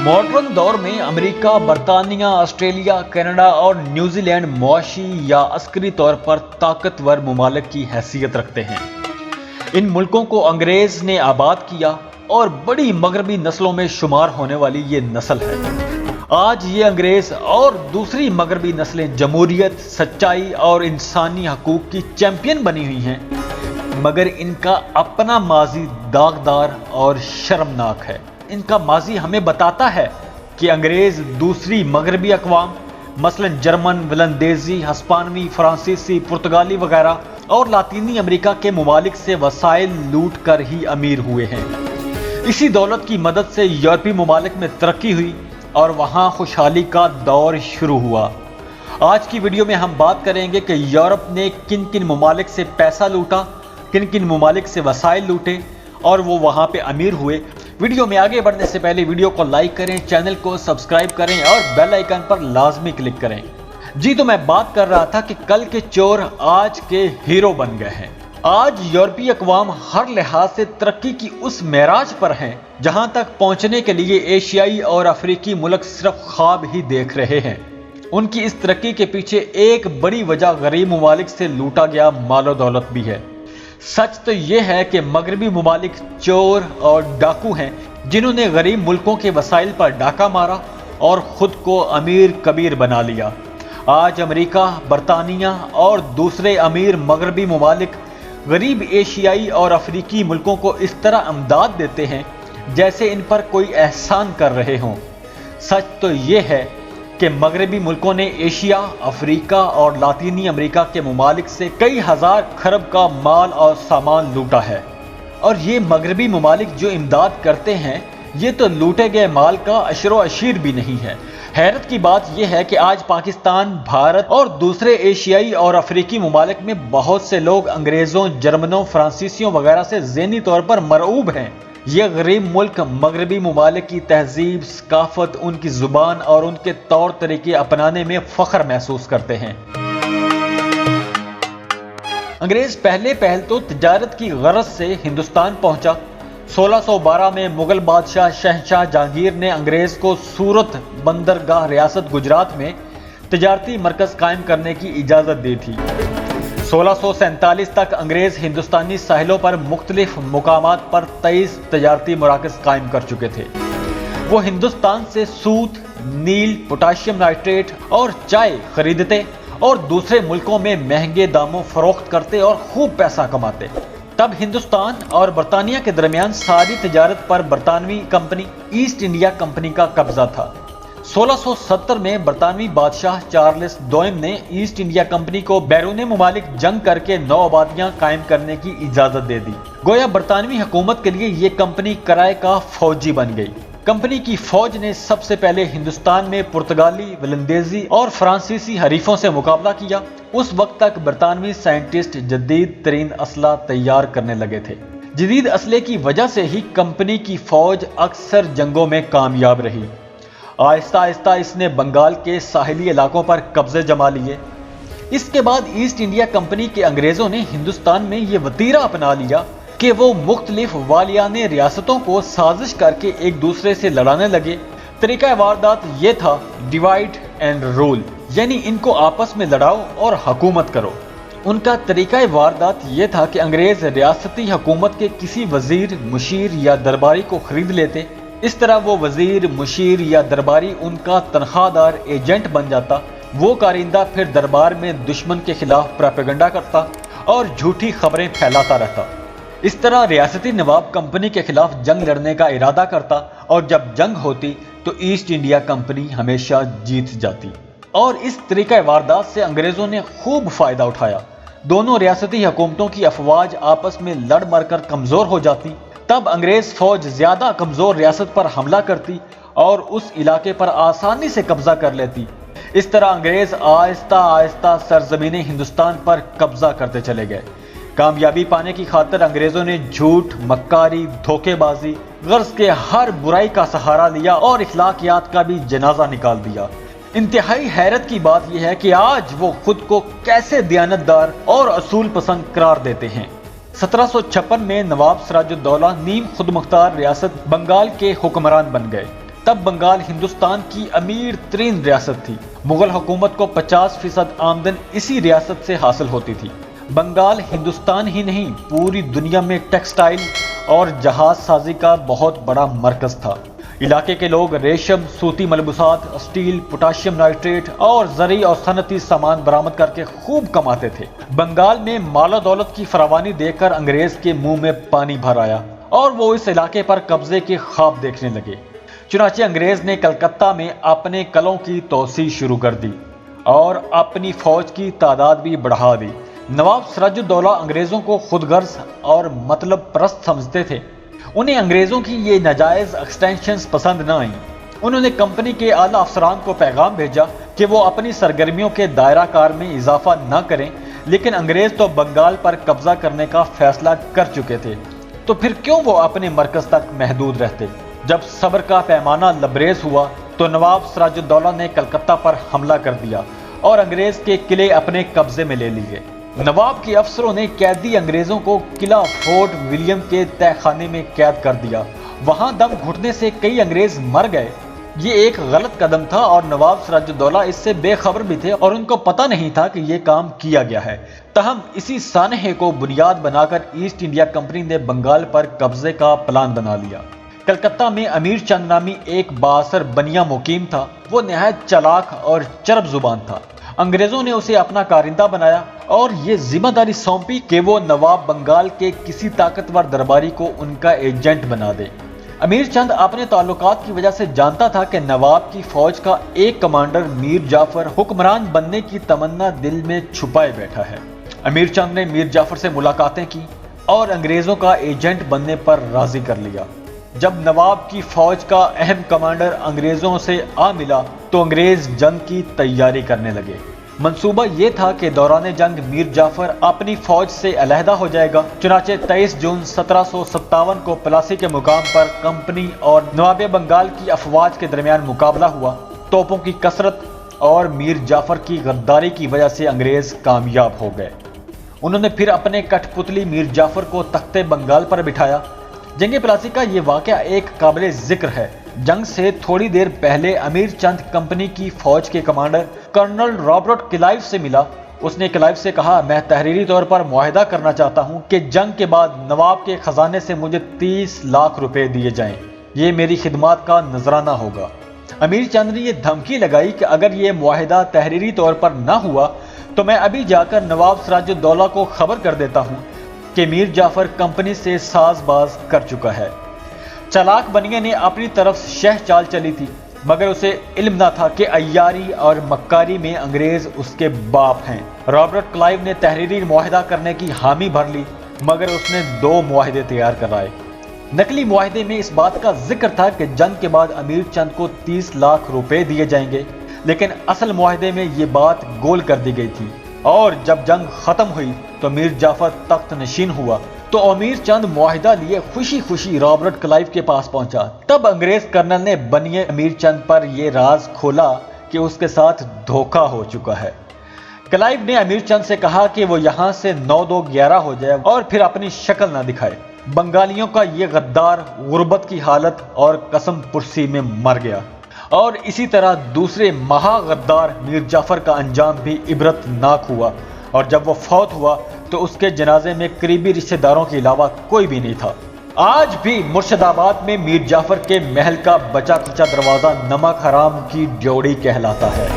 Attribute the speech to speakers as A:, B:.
A: Modern दौर में America, बरतानिया, ऑस्ट्रेलिया, कनाडा और न्यूजीलैंड मुआशी या अस्करी तौर पर ताकतवर मुमालिक की हैसियत रखते हैं। इन मुल्कों को अंग्रेज ने आबाद किया और बड़ी मगरबी नस्लों में शुमार होने वाली ये नस्ल है। आज ये अंग्रेज और दूसरी मगरबी नस्लें जमहूरियत, सच्चाई और इंसानी हकूक की चैंपियन बनी हुई हैं, मगर इनका अपना माजी दागदार और शर्मनाक है। इनका माजी हमें बताता है कि अंग्रेज दूसरी मगरबी अक़वाम मसलन जर्मन, वलंदेजी, हस्पानवी, फ्रांसीसी, पुर्तगाली वगैरह और लातीनी अमेरिका के मुमालिक से वसाइल लूट कर ही अमीर हुए हैं। इसी दौलत की मदद से यूरोपीय मुमालिक में तरक्की हुई और वहाँ खुशहाली का दौर शुरू हुआ। आज की वीडियो में हम बात करेंगे कि यूरोप ने किन किन मुमालिक से पैसा लूटा, किन किन मुमालिक से वसाइल लूटे और वो वहाँ पे अमीर हुए। वीडियो में आगे बढ़ने से पहले वीडियो को लाइक करें, चैनल को सब्सक्राइब करें और बेल आइकन पर लाजमी क्लिक करें। जी तो मैं बात कर रहा था कि कल के चोर आज के हीरो बन गए हैं। आज यूरोपीय अक़वाम हर लिहाज से तरक्की की उस मेराज पर हैं जहां तक पहुंचने के लिए एशियाई और अफ्रीकी मुल्क सिर्फ ख्वाब ही देख रहे हैं। उनकी इस तरक्की के पीछे एक बड़ी वजह गरीब मुमालिक से लूटा गया मालो दौलत भी है। सच तो यह है कि मगरबी मुमालिक चोर और डाकू हैं जिन्होंने गरीब मुल्कों के वसाइल पर डाका मारा और खुद को अमीर कबीर बना लिया। आज अमेरिका, बरतानिया और दूसरे अमीर मगरबी मुमालिक गरीब एशियाई और अफ्रीकी मुल्कों को इस तरह इमदाद देते हैं जैसे इन पर कोई एहसान कर रहे हों। सच तो यह है कि मगरबी मुल्कों ने एशिया, अफ्रीका और लातीनी अमेरिका के मुमालिक से कई हजार खरब का माल और सामान लूटा है। और ये मगरबी मुमालिक जो इमदाद करते हैं ये तो लूटे गए माल का अशरो अशीर भी नहीं है। हैरत की बात यह है कि आज पाकिस्तान, भारत और दूसरे एशियाई और अफ्रीकी मुमालिक में बहुत से लोग अंग्रेज़ों, जर्मनों, फ्रांसीसियों वगैरह से ज़हनी तौर पर मरऊब हैं। ये गरीब मुल्क मगरबी मुमालिक की तहजीब, सकाफत, उनकी ज़ुबान और उनके तौर तरीके अपनाने में फ़ख्र महसूस करते हैं। अंग्रेज़ पहल तो तिजारत की गरज से हिंदुस्तान पहुंचा। 1612 में मुगल बादशाह शहंशाह जहांगीर ने अंग्रेज़ को सूरत बंदरगाह रियासत गुजरात में तिजारती मरकज़ कायम करने की इजाज़त दी थी। 1647 तक अंग्रेज़ हिंदुस्तानी साहिलों पर मुख्तलिफ मुकामात पर 23 तिजारती मराकज़ कायम कर चुके थे। वो हिंदुस्तान से सूत, नील, पोटाशियम नाइट्रेट और चाय खरीदते और दूसरे मुल्कों में महंगे दामों फरोख्त करते और खूब पैसा कमाते। तब हिंदुस्तान और बरतानिया के दरमियान सारी तिजारत पर बरतानवी कंपनी ईस्ट इंडिया कंपनी का कब्जा था। 1670 में बरतानवी बादशाह चार्ल्स दोयम ने ईस्ट इंडिया कंपनी को बैरून मुमालिक जंग करके 9 आबादियां कायम करने की इजाजत दे दी। गोया बरतानवी हुकूमत के लिए ये कंपनी किराए का फौजी बन गई। कंपनी की फौज ने सबसे पहले हिंदुस्तान में पुर्तगाली, वलंदेजी और फ्रांसीसी हरीफों से मुकाबला किया। उस वक्त तक बरतानवी साइंटिस्ट जदीद तरीन असला तैयार करने लगे थे। जदीद असले की वजह से ही कंपनी की फौज अक्सर जंगों में कामयाब रही। आहिस्ता आहिस्ता इसने बंगाल के साहिली इलाकों पर कब्जे जमा लिए। इसके बाद ईस्ट इंडिया कंपनी के अंग्रेजों ने हिंदुस्तान में ये वतीरा अपना लिया कि वो मुख्तलिफ वालियाने रियासतों को साजिश करके एक दूसरे से लड़ाने लगे। तरीका वारदात ये था डिवाइड एंड रूल, यानी इनको आपस में लड़ाओ और हुकूमत करो। उनका तरीका वारदात ये था कि अंग्रेज रियासती हुकूमत के किसी वजीर, मुशीर या दरबारी को खरीद लेते। इस तरह वो वजीर, मुशीर या दरबारी उनका तनख्वाहदार एजेंट बन जाता। वो कारिंदा फिर दरबार में दुश्मन के खिलाफ प्रोपेगेंडा करता और झूठी खबरें फैलाता रहता। इस तरह रियासती नवाब कंपनी के खिलाफ जंग लड़ने का इरादा करता और जब जंग होती तो ईस्ट इंडिया कंपनी हमेशा जीत जाती। और इस तरीका वारदात से अंग्रेजों ने खूब फायदा उठाया। दोनों रियासती हुकूमतों की अफवाज आपस में लड़ मर कर कमजोर हो जाती। तब अंग्रेज फौज ज्यादा कमजोर रियासत पर हमला करती और उस इलाके पर आसानी से कब्जा कर लेती। इस तरह अंग्रेज आहिस्ता आहिस्ता सरजमीन हिंदुस्तान पर कब्जा करते चले गए। कामयाबी पाने की खातिर अंग्रेजों ने झूठ, मक्कारी, धोखेबाजी, गर्ज के हर बुराई का सहारा लिया और इखलाकियात का भी जनाजा निकाल दिया। इंतहाई हैरत की बात यह है कि आज वो खुद को कैसे दियानतदार और असूल पसंद करार देते हैं। 1756 में नवाब सिराजुद्दौला नीम खुद मुख्तार रियासत बंगाल के हुक्मरान बन गए। तब बंगाल हिंदुस्तान की अमीर तरीन रियासत थी। मुगल हुकूमत को 50% आमदन इसी रियासत से हासिल होती थी। बंगाल हिंदुस्तान ही नहीं, पूरी दुनिया में टेक्सटाइल और जहाज साजी का बहुत बड़ा मरकज था। इलाके के लोग रेशम, सूती मलबूसात, स्टील, पोटाशियम नाइट्रेट और जरी और सनती सामान बरामद करके खूब कमाते थे। बंगाल में मालो दौलत की फरावानी देखकर अंग्रेज के मुंह में पानी भर आया और वो इस इलाके पर कब्जे के ख्वाब देखने लगे। चुनाचे अंग्रेज ने कलकत्ता में अपने कलों की तोसी शुरू कर दी और अपनी फौज की तादाद भी बढ़ा दी। नवाब सिराजुद्दौला अंग्रेजों को खुदगर्ज और मतलब परस्त समझते थे। उन्हें अंग्रेजों की ये नाजायज एक्सटेंशंस पसंद न आईं। उन्होंने कंपनी के आला अफसरान को पैगाम भेजा कि वो अपनी सरगर्मियों के दायरा कार में इजाफा न करें, लेकिन अंग्रेज तो बंगाल पर कब्जा करने का फैसला कर चुके थे, तो फिर क्यों वो अपने मरकज तक महदूद रहते। जब सब्र का पैमाना लबरेज हुआ तो नवाब सिराजुद्दौला ने कलकत्ता पर हमला कर दिया और अंग्रेज के किले अपने कब्जे में ले लिए। नवाब के अफसरों ने कैदी अंग्रेजों को किला फोर्ट विलियम के तहखाने में कैद कर दिया। वहां दम घुटने से कई अंग्रेज मर गए। ये एक गलत कदम था और नवाब सिराजुद्दौला इससे बेखबर भी थे और उनको पता नहीं था कि ये काम किया गया है। तहम इसी सानहे को बुनियाद बनाकर ईस्ट इंडिया कंपनी ने बंगाल पर कब्जे का प्लान बना लिया। कलकत्ता में अमीर चंद नामी एक बासर बनिया मुकीम था। वो निहायत चालाक और चरब जुबान था। अंग्रेजों ने उसे अपना कारिंदा बनाया और ये जिम्मेदारी सौंपी कि वो नवाब बंगाल के किसी ताकतवर दरबारी को उनका एजेंट बना दे। अमीर चंद अपने ताल्लुकात की वजह से जानता था कि नवाब की फौज का एक कमांडर मीर जाफर हुक्मरान बनने की तमन्ना दिल में छुपाए बैठा है। अमीर चंद ने मीर जाफर से मुलाकातें की और अंग्रेजों का एजेंट बनने पर राजी कर लिया। जब नवाब की फौज का अहम कमांडर अंग्रेजों से आ मिला तो अंग्रेज जंग की तैयारी करने लगे। मंसूबा ये था कि दौरान जंग मीर जाफर अपनी फौज से अलहदा हो जाएगा। चुनाचे 23 जून 1757 को प्लासी के मुकाम पर कंपनी और नवाब बंगाल की अफवाज के दरमियान मुकाबला हुआ। तोपों की कसरत और मीर जाफर की गद्दारी की वजह से अंग्रेज कामयाब हो गए। उन्होंने फिर अपने कठपुतली मीर जाफर को तख्ते बंगाल पर बिठाया। जंग प्लासी का ये वाकया एक काबिल जिक्र है। जंग से थोड़ी देर पहले अमीर चंद कंपनी की फौज के कमांडर कर्नल रॉबर्ट क्लाइव से मिला। उसने क्लाइव से कहा, मैं तहरीरी तौर पर मुआहदा करना चाहता हूं कि जंग के बाद नवाब के खजाने से मुझे 30 लाख रुपए दिए जाएं। ये मेरी खिदमत का नजराना होगा। अमीर चंद ने यह धमकी लगाई कि अगर ये मुआहदा तहरीरी तौर पर न हुआ तो मैं अभी जाकर नवाब सिराजुद्दौला को खबर कर देता हूं कि मीर जाफर कंपनी से साजबाज कर चुका है। चालाक बनिया ने अपनी तरफ शह चाल चली थी, मगर उसे इल्म न था कि अय्यारी और मक्कारी में अंग्रेज उसके बाप हैं। रॉबर्ट क्लाइव ने तहरीरी मुआहदा करने की हामी भर ली, मगर उसने 2 मुआहदे तैयार कराए। नकली मुआहदे में इस बात का जिक्र था कि जंग के बाद अमीर चंद को 30 लाख रुपए दिए जाएंगे, लेकिन असल मुआहदे में ये बात गोल कर दी गई थी। और जब जंग खत्म हुई तो मीर जाफर तख्त नशीन हुआ तो अमीर चंद मुआहिदा लिए खुशी खुशी रॉबर्ट क्लाइव के पास पहुंचा। तब अंग्रेज कर्नल ने बनिए अमीर चंद पर यह राज खोला कि उसके साथ धोखा हो चुका है। क्लाइव ने अमीर चंद से कहा कि वो यहां से 9-2-11 हो जाए और फिर अपनी शक्ल ना दिखाए। बंगालियों का ये गद्दार गुर्बत की हालत और कसम पुरसी में मर गया और इसी तरह दूसरे महागद्दार मीर जाफर का अंजाम भी इबरतनाक हुआ और जब वो फौत हुआ तो उसके जनाजे में करीबी रिश्तेदारों के अलावा कोई भी नहीं था। आज भी मुर्शिदाबाद में मीर जाफर के महल का बचा खुचा दरवाजा नमक हराम की ड्योढ़ी कहलाता है।